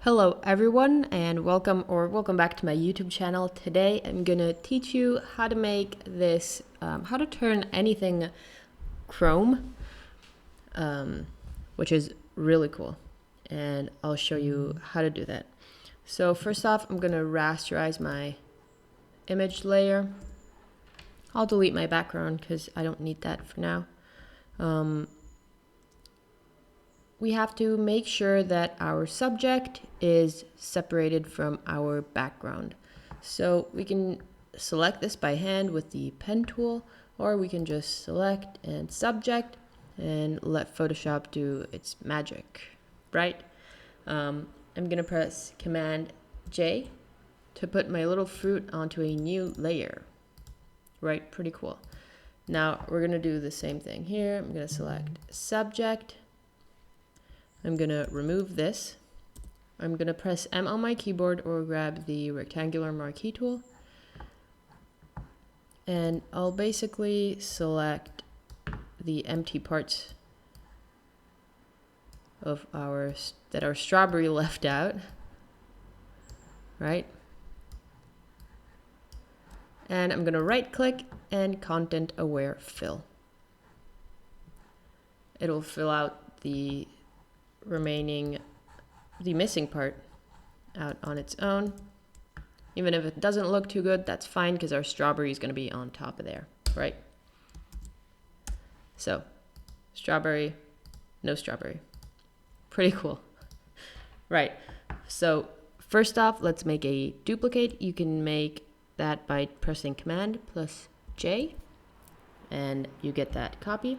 Hello everyone and welcome back to my YouTube channel. Today I'm gonna teach you how to make this, how to turn anything chrome, which is really cool, and I'll show you how to do that. So first off, I'm gonna rasterize my image layer. I'll delete my background because I don't need that for now. We have to make sure that our subject is separated from our background. So we can select this by hand with the pen tool, or we can just select and subject and let Photoshop do its magic, right? I'm gonna press Command J to put my little fruit onto a new layer, right? Pretty cool. Now we're gonna do the same thing here. I'm gonna select subject. I'm gonna remove this. I'm gonna press M on my keyboard or grab the rectangular marquee tool. And I'll basically select the empty parts of our strawberry left out, right? And I'm gonna right click and content aware fill. It'll fill out the missing part out on its own. Even if it doesn't look too good, that's fine because our strawberry is going to be on top of there, right? So, strawberry, no strawberry. Pretty cool. Right, so first off, let's make a duplicate. You can make that by pressing Command plus J, and you get that copy.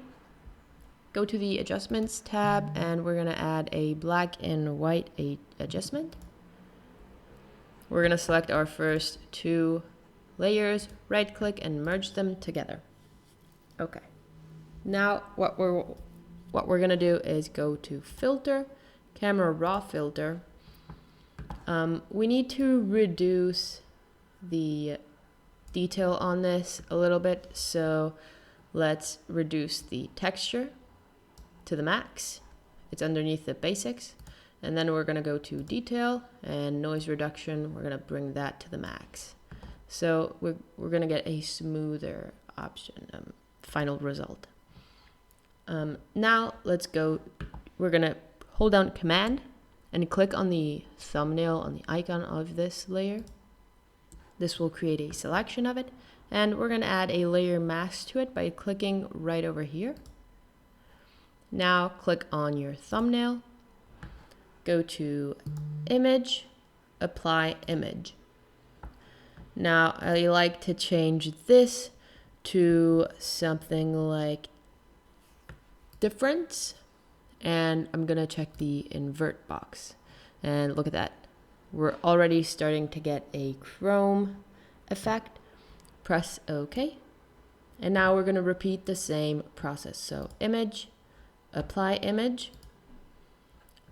Go to the Adjustments tab, and we're going to add a black and white adjustment. We're going to select our first two layers, right click and merge them together. Okay. Now what we're going to do is go to Filter, Camera Raw Filter. We need to reduce the detail on this a little bit, so let's reduce the texture to the max. It's underneath the basics, and then we're going to go to detail and noise reduction. We're going to bring that to the max, so we're going to get a smoother option, final result. Now let's go. We're going to hold down Command and click on the thumbnail on the icon of this layer. This will create a selection of it, and we're going to add a layer mask to it by clicking right over here. Now click on your thumbnail, go to Image, Apply Image. Now I like to change this to something like difference, and I'm gonna check the invert box, and look at that. We're already starting to get a chrome effect. Press OK, and now we're gonna repeat the same process. So Image, Apply Image.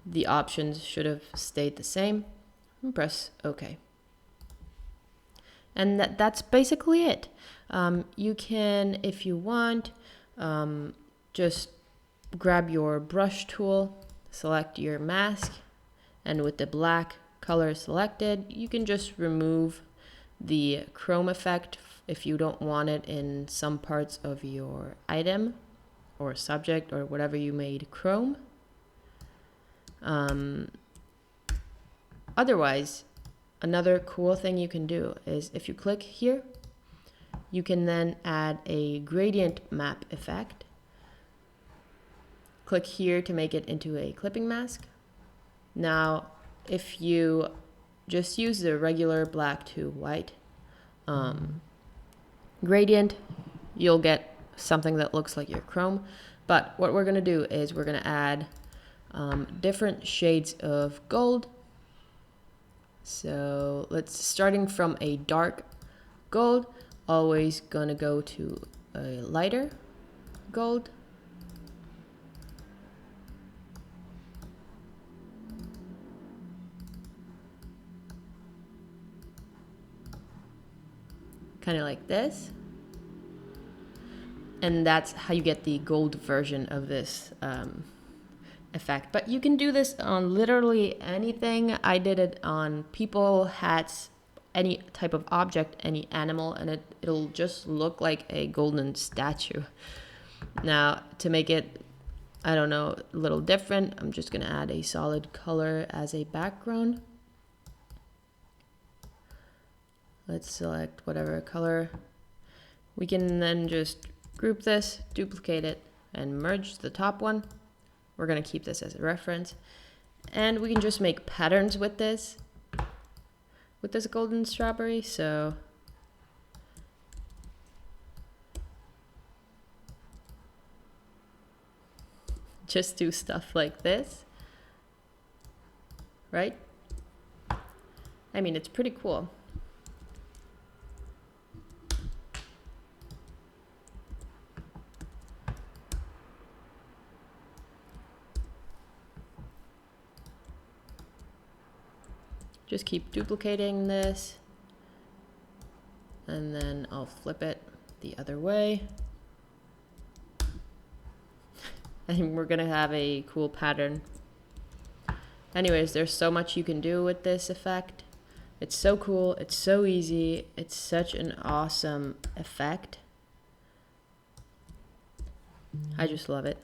The options should have stayed the same, and press OK. And that's basically it. You can, if you want, just grab your brush tool, select your mask, and with the black color selected, you can just remove the chrome effect if you don't want it in some parts of your item or subject or whatever you made chrome. Otherwise, another cool thing you can do is if you click here, you can then add a gradient map effect. Click here to make it into a clipping mask. Now, if you just use the regular black to white gradient, you'll get something that looks like your chrome. But what we're going to do is we're going to add different shades of gold. So starting from a dark gold, always going to go to a lighter gold. Kind of like this. And that's how you get the gold version of this. effect. But you can do this on literally anything. I did it on people, hats, any type of object, any animal, and it'll just look like a golden statue. Now, to make it, I don't know, a little different, I'm just gonna add a solid color as a background. Let's select whatever color. We can then just group this, duplicate it, and merge the top one. We're gonna keep this as a reference. And we can just make patterns with this golden strawberry. So just do stuff like this, right? I mean, it's pretty cool. Just keep duplicating this, and then I'll flip it the other way. And we're gonna have a cool pattern. Anyways, there's so much you can do with this effect. It's so cool, it's so easy, it's such an awesome effect. I just love it.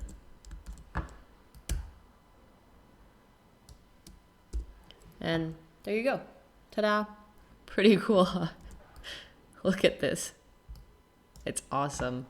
And there you go. Ta-da. Pretty cool, huh? Look at this. It's awesome.